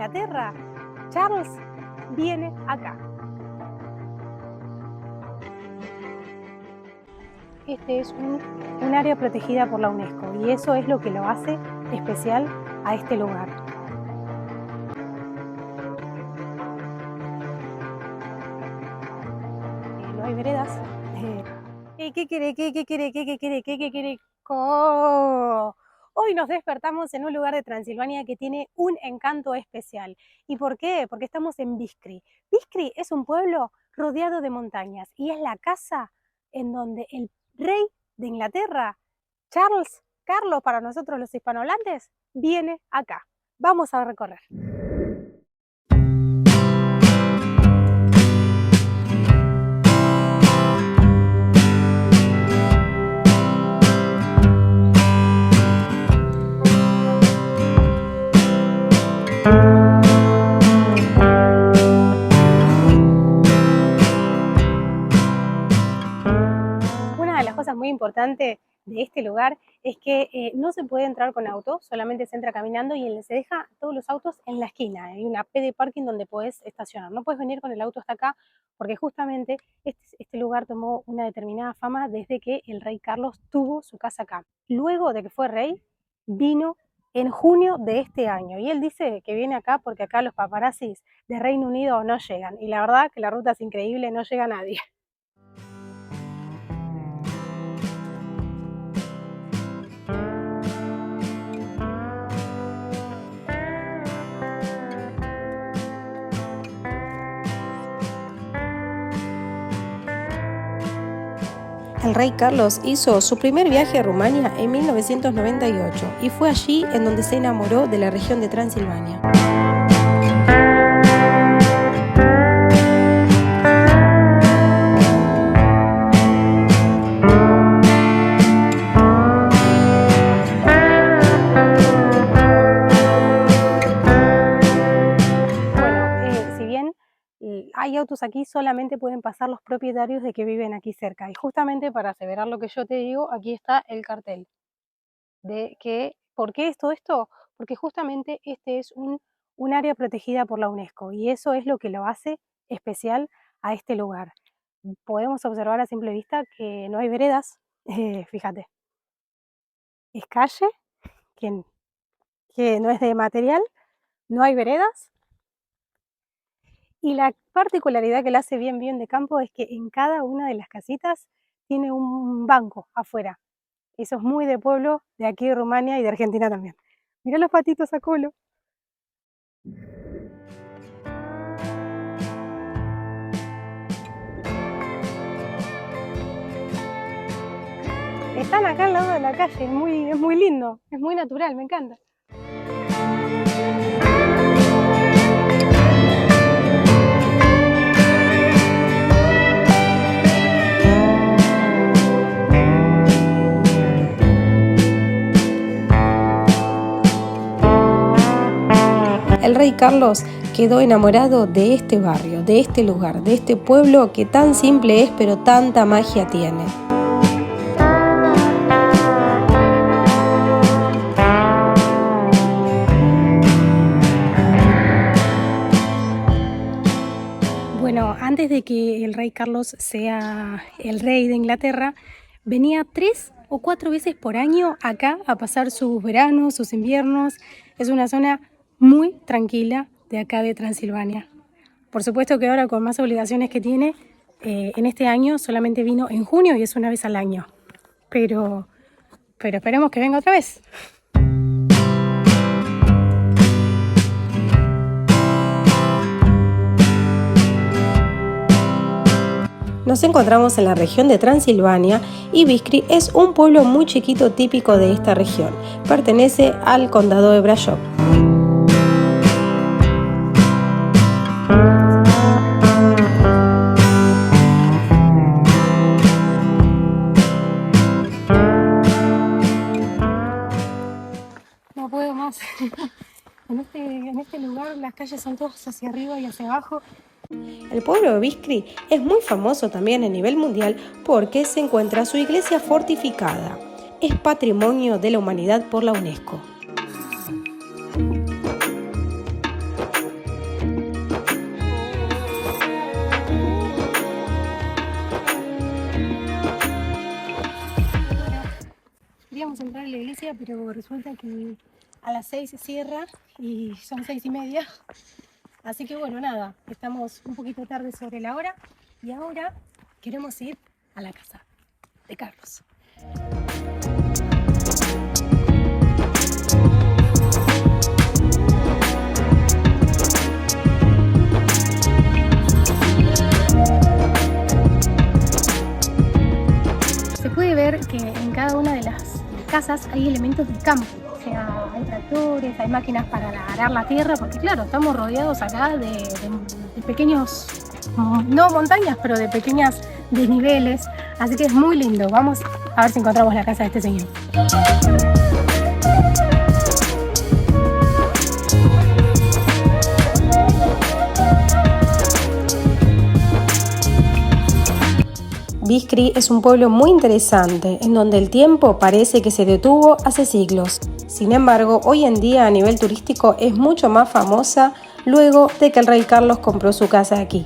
Inglaterra, Charles, viene acá. Este es un área protegida por la UNESCO y eso es lo que lo hace especial a este lugar. No hay veredas. ¿Qué quiere? Hoy nos despertamos en un lugar de Transilvania que tiene un encanto especial. ¿Y por qué? Porque estamos en Biskri. Biskri es un pueblo rodeado de montañas y es la casa en donde el rey de Inglaterra, Carlos para nosotros los hispanohablantes, viene acá. Vamos a recorrer. Muy importante de este lugar es que no se puede entrar con auto, solamente se entra caminando y se deja todos los autos en la esquina. Hay una P de parking donde puedes estacionar. No puedes venir con el auto hasta acá porque justamente este lugar tomó una determinada fama desde que el rey Carlos tuvo su casa acá. Luego de que fue rey, vino en junio de este año y él dice que viene acá porque acá los paparazzis de Reino Unido no llegan y la verdad que la ruta es increíble, no llega nadie. El rey Carlos hizo su primer viaje a Rumania en 1998 y fue allí en donde se enamoró de la región de Transilvania. Hay autos aquí, solamente pueden pasar los propietarios de que viven aquí cerca. Y justamente para aseverar lo que yo te digo, aquí está el cartel. ¿Por qué es todo esto? Porque justamente este es un área protegida por la UNESCO y eso es lo que lo hace especial a este lugar. Podemos observar a simple vista que no hay veredas, fíjate. Es calle, que no es de material, no hay veredas. Y la particularidad que la hace bien de campo es que en cada una de las casitas tiene un banco afuera. Eso es muy de pueblo de aquí de Rumania y de Argentina también. Mirá los patitos a colo. Están acá al lado de la calle, es muy lindo, es muy natural, me encanta. El rey Carlos quedó enamorado de este barrio, de este lugar, de este pueblo que tan simple es pero tanta magia tiene. Bueno, antes de que el rey Carlos sea el rey de Inglaterra, venía 3 o 4 veces por año acá a pasar sus veranos, sus inviernos. Es una zona muy tranquila de acá de Transilvania. Por supuesto que ahora con más obligaciones que tiene, en este año solamente vino en junio y es una vez al año. Pero esperemos que venga otra vez. Nos encontramos en la región de Transilvania y Biskri es un pueblo muy chiquito típico de esta región. Pertenece al condado de Brajov. No puedo más. En este lugar las calles son todas hacia arriba y hacia abajo. El pueblo de Biskri es muy famoso también a nivel mundial porque se encuentra su iglesia fortificada. Es Patrimonio de la Humanidad por la UNESCO. Francia, pero resulta que a las 6 se cierra y son 6:30. Así que bueno, nada, estamos un poquito tarde sobre la hora y ahora queremos ir a la casa de Carlos. Se puede ver que en cada una de las casas hay elementos del campo, o sea, hay tractores, hay máquinas para arar la tierra, porque claro, estamos rodeados acá de pequeños, no montañas, pero de pequeñas desniveles, así que es muy lindo. Vamos a ver si encontramos la casa de este señor. Viskri es un pueblo muy interesante, en donde el tiempo parece que se detuvo hace siglos. Sin embargo, hoy en día a nivel turístico es mucho más famosa luego de que el rey Carlos compró su casa aquí.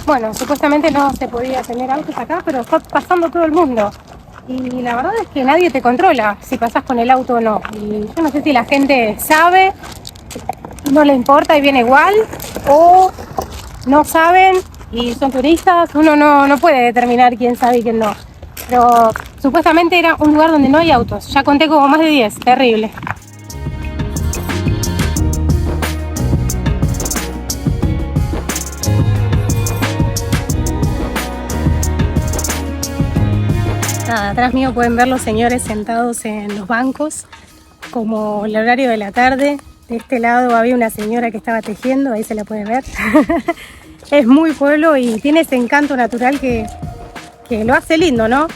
Bueno, supuestamente no se podía tener autos acá, pero está pasando todo el mundo. Y la verdad es que nadie te controla si pasas con el auto o no. Y yo no sé si la gente sabe, no le importa y viene igual, o no saben y son turistas. Uno no puede determinar quién sabe y quién no. Pero supuestamente era un lugar donde no hay autos. Ya conté como más de 10, terrible. Nada, atrás mío pueden ver los señores sentados en los bancos, como el horario de la tarde. De este lado había una señora que estaba tejiendo, ahí se la puede ver. Es muy pueblo y tiene ese encanto natural que lo hace lindo, ¿no?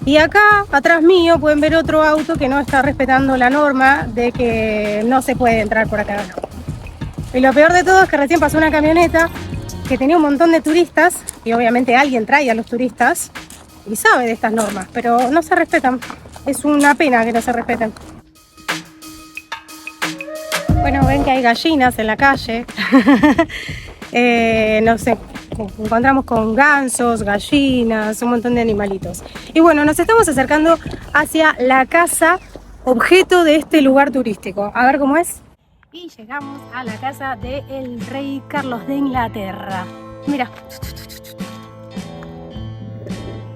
Y acá, atrás mío, pueden ver otro auto que no está respetando la norma de que no se puede entrar por acá. Y lo peor de todo es que recién pasó una camioneta que tenía un montón de turistas, y obviamente alguien trae a los turistas y sabe de estas normas, pero no se respetan. Es una pena que no se respeten. Bueno, ven que hay gallinas en la calle. No sé, encontramos con gansos, gallinas, un montón de animalitos. Y bueno, nos estamos acercando hacia la casa objeto de este lugar turístico. A ver cómo es. Y llegamos a la casa del rey Carlos de Inglaterra. Mira.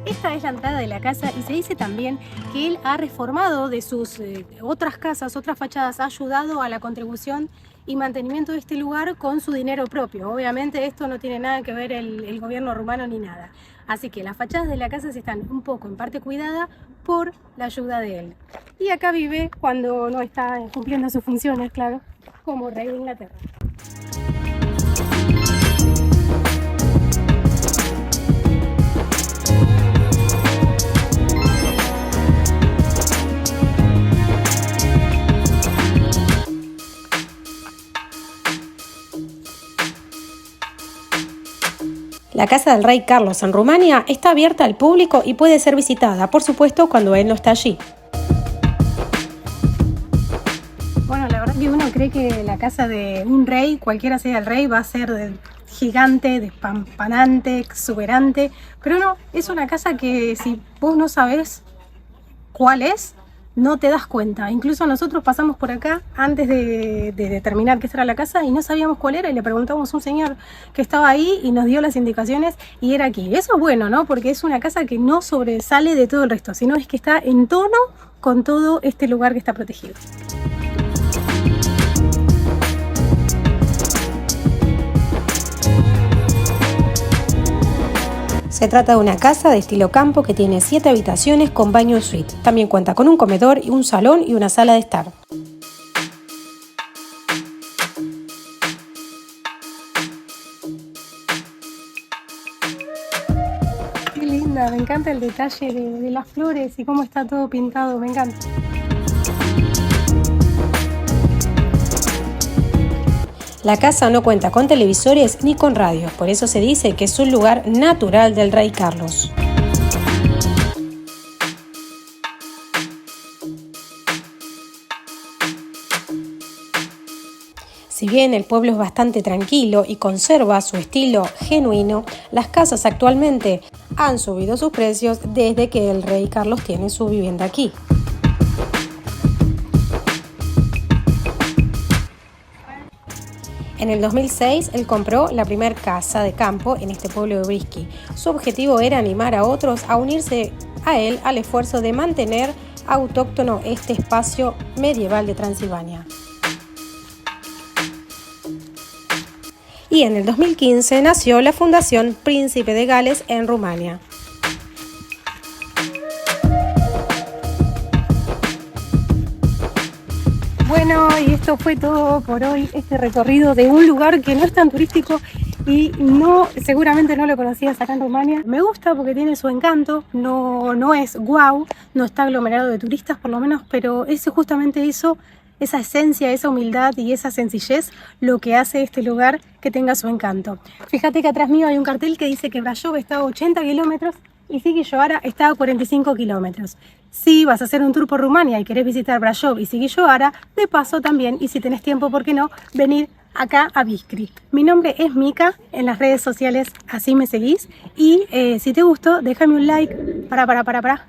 Esta es la entrada de la casa y se dice también que él ha reformado de sus otras casas, otras fachadas, ha ayudado a la contribución y mantenimiento de este lugar con su dinero propio. Obviamente esto no tiene nada que ver el gobierno rumano ni nada. Así que las fachadas de la casa están un poco en parte cuidadas por la ayuda de él. Y acá vive cuando no está cumpliendo sus funciones, claro, como rey de Inglaterra. La casa del rey Carlos en Rumania está abierta al público y puede ser visitada, por supuesto, cuando él no está allí. Bueno, la verdad que uno cree que la casa de un rey, cualquiera sea el rey, va a ser gigante, despampanante, exuberante, pero no, es una casa que si vos no sabés cuál es, no te das cuenta. Incluso nosotros pasamos por acá antes de determinar qué era la casa y no sabíamos cuál era y le preguntamos a un señor que estaba ahí y nos dio las indicaciones y era aquí. Eso es bueno, ¿no? Porque es una casa que no sobresale de todo el resto, sino es que está en tono con todo este lugar que está protegido. Se trata de una casa de estilo campo que tiene 7 habitaciones con baño suite. También cuenta con un comedor, un salón y una sala de estar. Qué linda, me encanta el detalle de las flores y cómo está todo pintado, me encanta. La casa no cuenta con televisores ni con radios, por eso se dice que es un lugar natural del rey Carlos. Si bien el pueblo es bastante tranquilo y conserva su estilo genuino, las casas actualmente han subido sus precios desde que el rey Carlos tiene su vivienda aquí. En el 2006, él compró la primera casa de campo en este pueblo de Brisky. Su objetivo era animar a otros a unirse a él al esfuerzo de mantener autóctono este espacio medieval de Transilvania. Y en el 2015 nació la Fundación Príncipe de Gales en Rumania. Bueno, y esto fue todo por hoy, este recorrido de un lugar que no es tan turístico y seguramente no lo conocías acá en Rumania. Me gusta porque tiene su encanto, no es guau, no está aglomerado de turistas por lo menos, pero es justamente eso, esa esencia, esa humildad y esa sencillez lo que hace este lugar que tenga su encanto. Fíjate que atrás mío hay un cartel que dice que Brașov está a 80 kilómetros y Sighișoara está a 45 kilómetros. Si vas a hacer un tour por Rumania y querés visitar Brașov y Sighișoara, de paso también, y si tenés tiempo, ¿por qué no?, venir acá a Vișcri. Mi nombre es Mica, en las redes sociales así me seguís, y si te gustó, déjame un like. Para.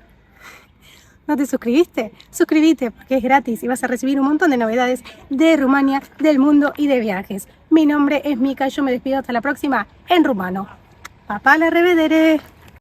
¿No te suscribiste? Suscríbete porque es gratis y vas a recibir un montón de novedades de Rumania, del mundo y de viajes. Mi nombre es Mica y yo me despido hasta la próxima en rumano. Pa la revedere!